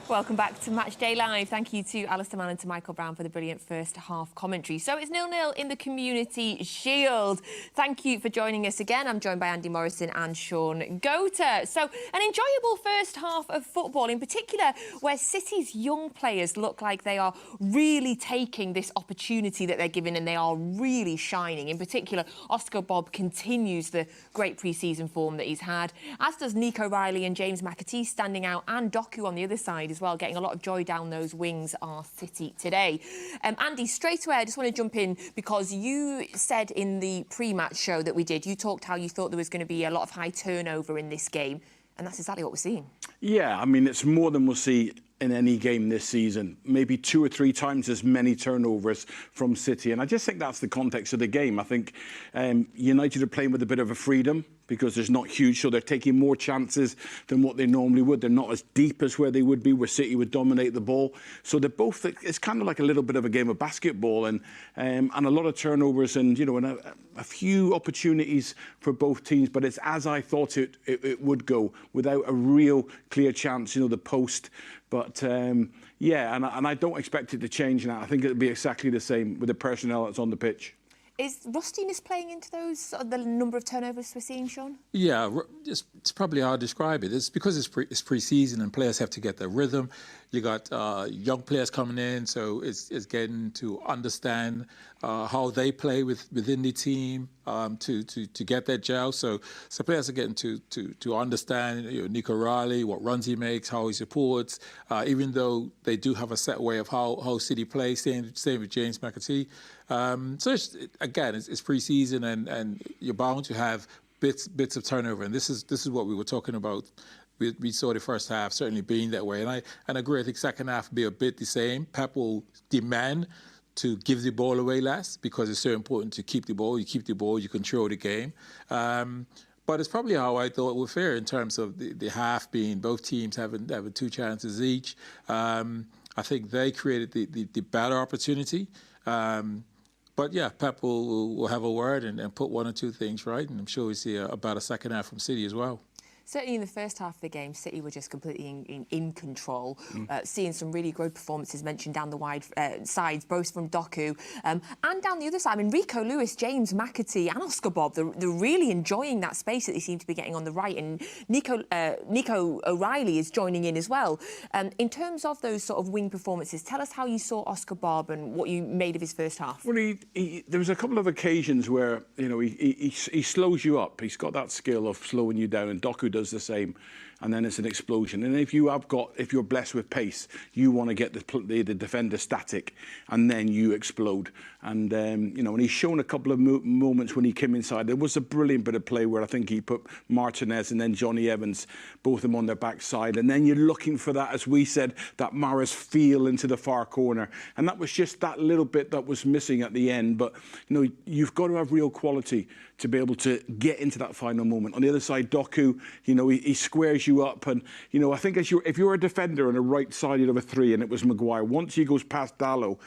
Welcome back to Matchday Live. Thank you to Alistair Mann and to Michael Brown for the brilliant first half commentary. So it's 0-0 in the Community Shield. Thank you for joining us again. I'm joined by Andy Morrison and Shaun Goater. So an enjoyable first half of football, in particular where City's young players look like they are really taking this opportunity that they're given and they are really shining. In particular, Oscar Bob continues the great pre-season form that he's had, as does Nico Riley and James McAtee standing out, and Doku on the other side as well, getting a lot of joy down those wings are City today. Andy, straight away, I just want to jump in because you said in the pre-match show that we did, you talked how you thought there was going to be a lot of high turnover in this game, and that's exactly what we're seeing. Yeah, I mean, it's more than we'll see in any game this season. Maybe 2 or 3 times as many turnovers from City. And I just think that's the context of the game. I think United are playing with a bit of a freedom because there's not huge, so they're taking more chances than what they normally would. They're not as deep as where they would be, where City would dominate the ball. So they're both, it's kind of like a little bit of a game of basketball, and a lot of turnovers and, you know, and a few opportunities for both teams. But it's as I thought it would go, without a real clear chance, you know, the post. But, yeah, and I don't expect it to change now. I think it'll be exactly the same with the personnel that's on the pitch. Is rustiness playing into those, the number of turnovers we're seeing, Shaun? Yeah, it's probably how I describe it. It's because it's pre-season and players have to get their rhythm. You got young players coming in, so it's getting to understand how they play within the team to get that gel. So players are getting to understand, you know, Nico Riley, what runs he makes, how he supports. Even though they do have a set way of how City plays, same with James McAtee. So it's pre-season, and you're bound to have bits of turnover, and this is what we were talking about. We saw the first half certainly being that way, and I agree. I think second half will be a bit the same. Pep will demand to give the ball away less because it's so important to keep the ball. You keep the ball, you control the game. But it's probably how I thought it would fare in terms of the half being both teams having 2 chances each. I think they created the better opportunity. But yeah, Pep will have a word and put 1 or 2 things right, and I'm sure we see a better second half from City as well. Certainly in the first half of the game, City were just completely in control, seeing some really good performances mentioned down the wide sides, both from Doku and down the other side. I mean, Rico Lewis, James McAtee and Oscar Bob, they're really enjoying that space that they seem to be getting on the right, and Nico O'Reilly is joining in as well. In terms of those sort of wing performances, tell us how you saw Oscar Bob and what you made of his first half. Well, there was a couple of occasions where, you know, he slows you up. He's got that skill of slowing you down, and Doku does the same, and then it's an explosion. And if you're blessed with pace, you want to get the defender static, and then you explode. And you know, and he's shown a couple of moments when he came inside. There was a brilliant bit of play where I think he put Martinez and then Johnny Evans, both of them on their backside, and then you're looking for that, as we said, that Mahrez feel into the far corner, and that was just that little bit that was missing at the end. But you know, you've got to have real quality to be able to get into that final moment. On the other side, Doku, you know, he squares you up, and you know, I think if you're a defender on the right side of a 3, and it was Maguire, once he goes past Dalot,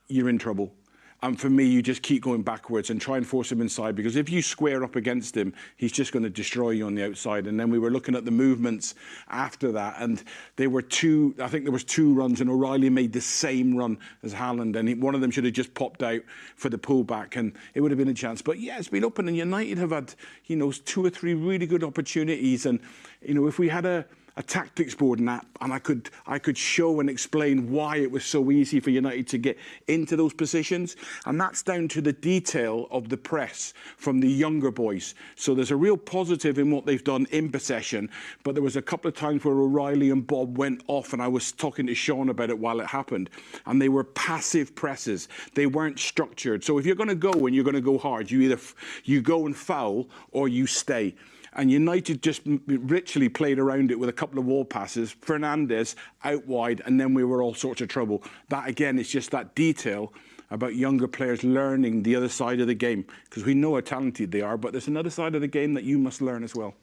you're in trouble. And for me, you just keep going backwards and try and force him inside, because if you square up against him, he's just going to destroy you on the outside. And then we were looking at the movements after that, and there were 2, I think there was 2 runs, and O'Reilly made the same run as Haaland, and one of them should have just popped out for the pullback, and it would have been a chance. But yeah, it's been open, and United have had, you know, 2 or 3 really good opportunities. And, you know, if we had a tactics board and I could show and explain why it was so easy for United to get into those positions, and that's down to the detail of the press from the younger boys. So there's a real positive in what they've done in possession, but there was a couple of times where O'Reilly and Bob went off, and I was talking to Shaun about it while it happened, and they were passive presses. They weren't structured. So if you're going to go and you're going to go hard, you go and foul or you stay. And United just richly played around it with a couple of wall passes, Fernandes out wide, and then we were all sorts of trouble. That, again, is just that detail about younger players learning the other side of the game, because we know how talented they are, but there's another side of the game that you must learn as well.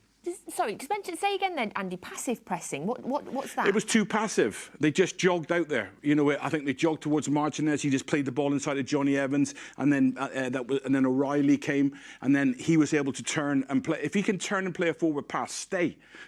Sorry, say again then, Andy, passive pressing. What's that? It was too passive. They just jogged out there. You know, I think they jogged towards Martinez. He just played the ball inside of Johnny Evans, and then and then O'Reilly came, and then he was able to turn and play. If he can turn and play a forward pass,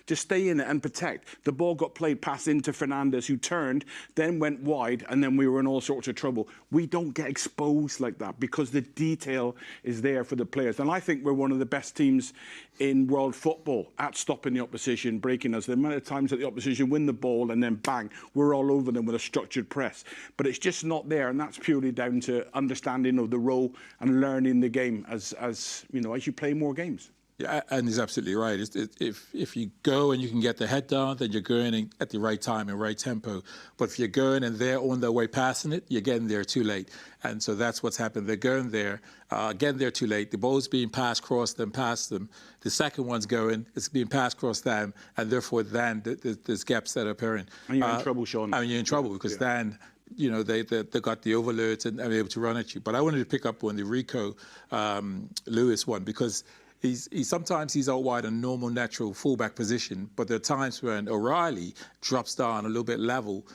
just stay in it and protect. The ball got played pass into Fernandez, who turned, then went wide, and then we were in all sorts of trouble. We don't get exposed like that because the detail is there for the players. And I think we're one of the best teams in world football at stopping the opposition, breaking us. The amount of times that the opposition win the ball and then bang, we're all over them with a structured press. But it's just not there, and that's purely down to understanding of the role and learning the game as you know, as you play more games. Yeah, and he's absolutely right. If you go and you can get the head down, then you're going at the right time and right tempo. But if you're going and they're on their way passing it, you're getting there too late. And so that's what's happened. They're going there, getting there too late. The ball's being passed across them, past them. The second one's going, it's being passed across them, and therefore then there's gaps that are appearing. And you're in trouble, Shaun. I mean, you're in trouble because then, you know, they got the overloads and are able to run at you. But I wanted to pick up on the Rico Lewis one because sometimes he's out wide in normal, natural fullback position, but there are times when O'Reilly drops down a little bit level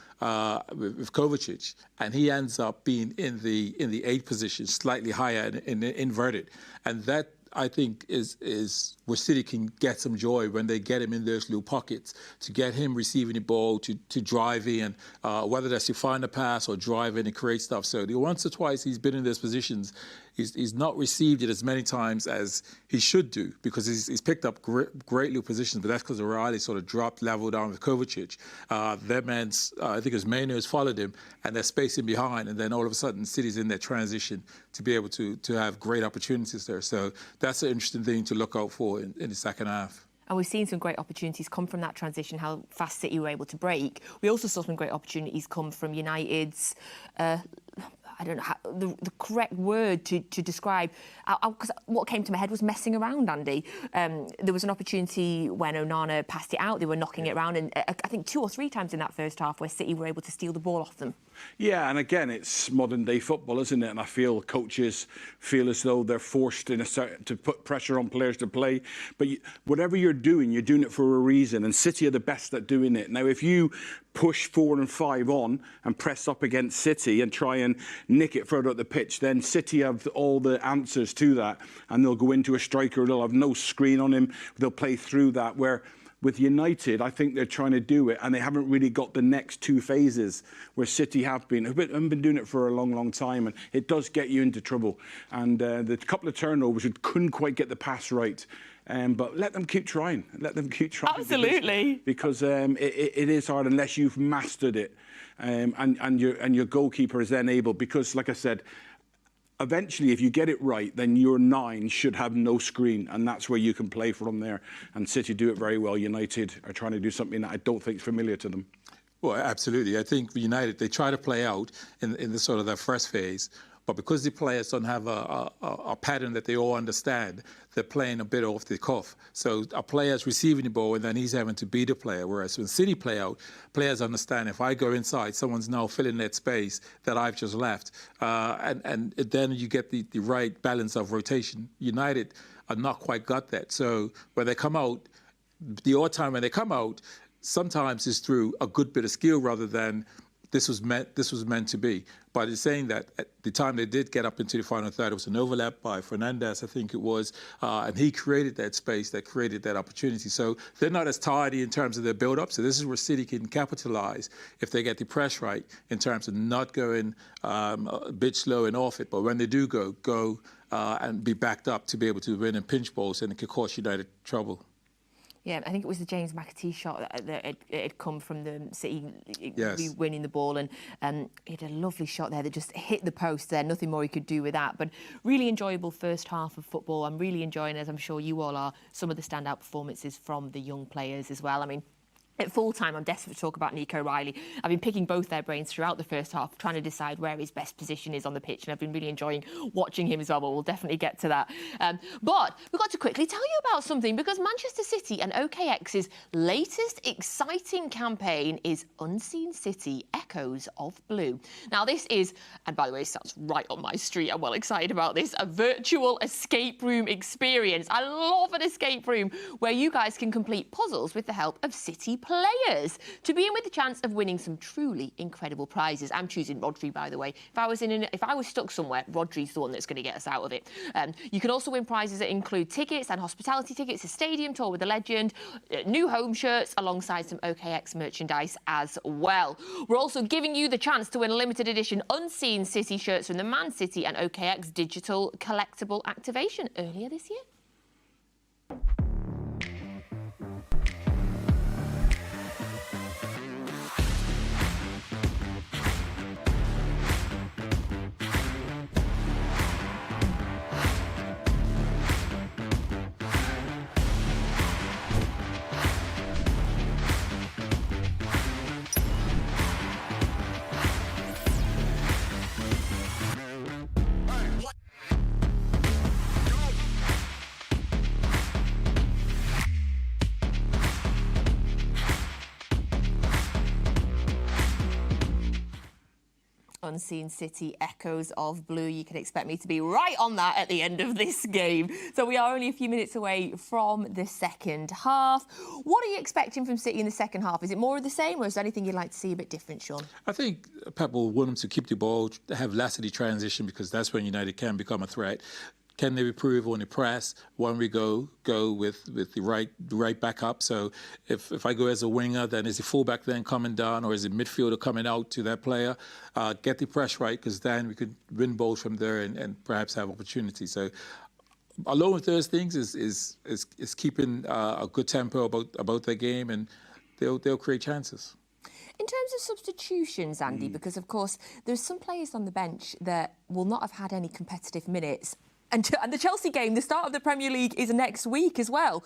with Kovacic, and he ends up being in the 8 position, slightly higher and inverted, and that, I think, is where City can get some joy when they get him in those little pockets, to get him receiving the ball, to drive in, whether that's to find a pass or drive in and create stuff. So the once or twice he's been in those positions, he's not received it as many times as he should do, because he's picked up great little positions, but that's because O'Reilly sort of dropped level down with Kovacic. That man's, I think his Maino has followed him, and they're spacing behind, and then all of a sudden City's in that transition to be able to have great opportunities there. So that's an interesting thing to look out for in the second half. And we've seen some great opportunities come from that transition, how fast City were able to break. We also saw some great opportunities come from United's, I don't know how, the correct word to describe, because what came to my head was messing around, Andy. There was an opportunity when Onana passed it out, they were knocking it around, and I think 2 or 3 times in that first half where City were able to steal the ball off them. Yeah, and again, it's modern day football, isn't it? And I feel coaches feel as though they're forced to put pressure on players to play. But whatever you're doing it for a reason. And City are the best at doing it. Now, if you push 4 and 5 on and press up against City and try and nick it further up the pitch, then City have all the answers to that. And they'll go into a striker, they'll have no screen on him, they'll play through that, where with United, I think they're trying to do it, and they haven't really got the next 2 phases where City have been. They've been doing it for a long, long time, and it does get you into trouble. And the couple of turnovers, we couldn't quite get the pass right. But let them keep trying. Let them keep trying. Absolutely. Because it is hard unless you've mastered it, and your goalkeeper is then able. Because, like I said, eventually, if you get it right, then your 9 should have no screen, and that's where you can play from there. And City do it very well. United are trying to do something that I don't think is familiar to them. Well, absolutely. I think United, they try to play out in the sort of their first phase, but because the players don't have a pattern that they all understand, they're playing a bit off the cuff. So a player's receiving the ball, and then he's having to beat a player. Whereas when City play out, players understand if I go inside, someone's now filling that space that I've just left. And then you get the right balance of rotation. United are not quite got that. So when they come out, the odd time when they come out, sometimes it's through a good bit of skill rather than this was meant to be. But it's saying that at the time they did get up into the final third, it was an overlap by Fernandez, I think it was, and he created that space, that created that opportunity. So they're not as tidy in terms of their build-up. So this is where City can capitalise if they get the press right in terms of not going a bit slow and off it. But when they do go and be backed up to be able to win in pinch balls, and it could cause United trouble. Yeah, I think it was the James McAtee shot that it had come from the City winning the ball, and he had a lovely shot there that just hit the post there. Nothing more he could do with that. But really enjoyable first half of football. I'm really enjoying, as I'm sure you all are, some of the standout performances from the young players as well. I mean, At full-time, I'm desperate to talk about Nico Riley. I've been picking both their brains throughout the first half, trying to decide where his best position is on the pitch, and I've been really enjoying watching him as well, but we'll definitely get to that. But we've got to quickly tell you about something, because Manchester City and OKX's latest exciting campaign is Unseen City Echoes of Blue. Now, this is, and by the way, it sounds right on my street, I'm well excited about this, a virtual escape room experience. I love an escape room where you guys can complete puzzles with the help of City players to be in with the chance of winning some truly incredible prizes. I'm choosing Rodri, by the way. If I was stuck somewhere, Rodri's the one that's going to get us out of it. You can also win prizes that include tickets and hospitality tickets, a stadium tour with the legend, new home shirts, alongside some OKX merchandise as well. We're also giving you the chance to win a limited edition Unseen City shirts from the Man City and OKX digital collectible activation earlier this year. Unseen City Echoes of Blue. You can expect me to be right on that at the end of this game. So we are only a few minutes away from the second half. What are you expecting from City in the second half? Is it more of the same, or is there anything you'd like to see a bit different, Shaun? I think Pep will want them to keep the ball, have velocity transition, because that's when United can become a threat. Can they improve on the press when we go with the right back up? So if I go as a winger, then is the fullback then coming down, or is the midfielder coming out to that player? Get the press right, because then we could win balls from there and perhaps have opportunities. So along with those things is keeping a good tempo about their game, and they'll create chances. In terms of substitutions, Andy, because of course there's some players on the bench that will not have had any competitive minutes. And the Chelsea game, the start of the Premier League, is next week as well.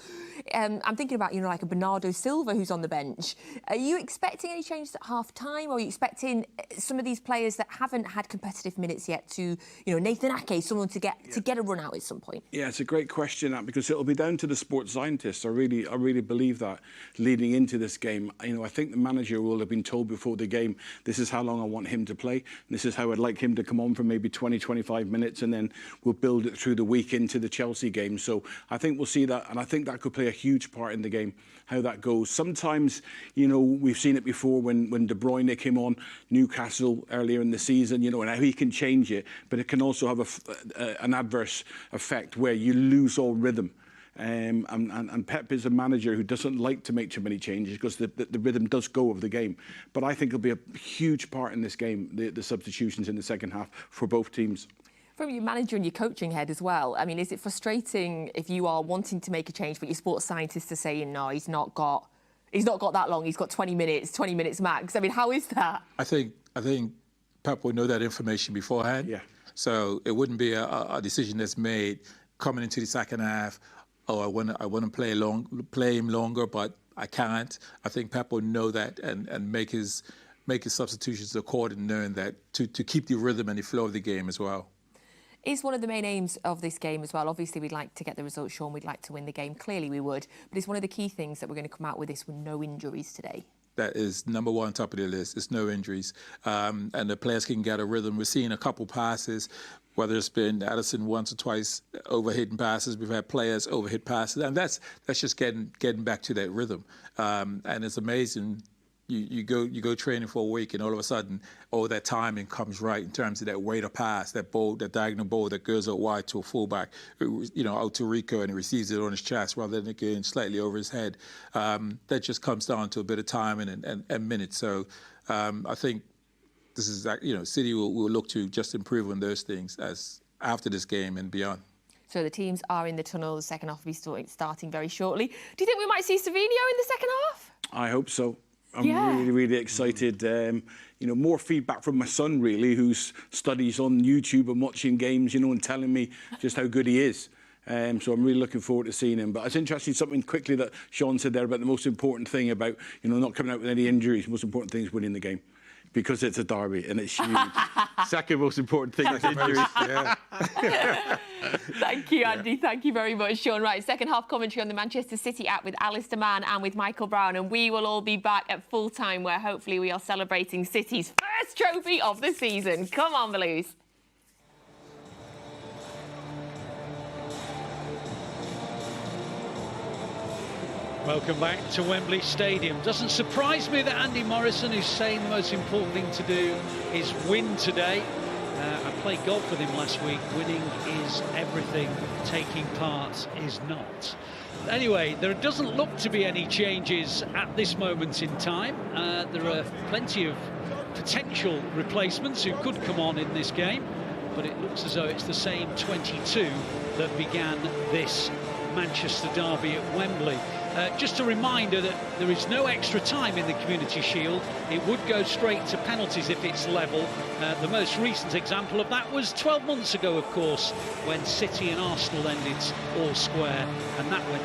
I'm thinking about, like a Bernardo Silva who's on the bench. Are you expecting any changes at half-time? Or are you expecting some of these players that haven't had competitive minutes yet to, Nathan Ake, someone to get a run out at some point? Yeah, it's a great question, that, because it'll be down to the sports scientists. I really believe that leading into this game. I think the manager will have been told before the game, this is how long I want him to play. This is how I'd like him to come on for maybe 20, 25 minutes, and then we'll build it through the week into the Chelsea game. So I think we'll see that, and I think that could play a huge part in the game, how that goes. Sometimes, we've seen it before when De Bruyne came on Newcastle earlier in the season, and how he can change it, but it can also have an adverse effect where you lose all rhythm. And Pep is a manager who doesn't like to make too many changes, because the rhythm does go of the game. But I think it'll be a huge part in this game, the substitutions in the second half for both teams. From your manager and your coaching head as well, is it frustrating if you are wanting to make a change, but your sports scientists are saying, no, he's not got that long, he's got 20 minutes max? How is that? I think Pep will know that information beforehand. Yeah. So it wouldn't be a decision that's made coming into the second half. Oh, I want to play him longer, but I can't. I think Pep will know that and make his substitutions according, knowing that to keep the rhythm and the flow of the game as well. Is one of the main aims of this game as well. Obviously, we'd like to get the result, Shaun. We'd like to win the game. Clearly, we would. But it's one of the key things that we're going to come out with this with no injuries today. That is number one top of the list. It's no injuries. And the players can get a rhythm. We're seeing a couple passes, whether it's been Addison once or twice overhitting passes. We've had players overhit passes. And that's just getting back to that rhythm. And it's amazing. You go training for a week, and all of a sudden, that timing comes right in terms of that way to pass, that diagonal ball that goes out wide to a fullback, out to Rico, and he receives it on his chest rather than it going slightly over his head. That just comes down to a bit of timing and minutes. So I think this is, City will look to just improve on those things as after this game and beyond. So the teams are in the tunnel. The second half will be starting very shortly. Do you think we might see Savinho in the second half? I hope so. I'm really excited. More feedback from my son, really, who's studies on YouTube and watching games, and telling me just how good he is. So I'm really looking forward to seeing him. But it's interesting, something quickly that Shaun said there about the most important thing about, not coming out with any injuries. The most important thing is winning the game. Because it's a derby and it's huge. Second most important thing is injuries. Yeah. Thank you, Andy. Yeah. Thank you very much, Shaun. Right, second half commentary on the Manchester City app with Alistair Mann and with Michael Brown. And we will all be back at full time, where hopefully we are celebrating City's first trophy of the season. Come on, Blues. Welcome back to Wembley Stadium. Doesn't surprise me that Andy Morrison is saying the most important thing to do is win today. I played golf with him last week. Winning is everything, taking part is not. Anyway, there doesn't look to be any changes at this moment in time. There are plenty of potential replacements who could come on in this game, but it looks as though it's the same 22 that began this Manchester derby at Wembley. Just a reminder that there is no extra time in the Community Shield. It would go straight to penalties if it's level. The most recent example of that was 12 months ago, of course, when City and Arsenal ended all square, and that went to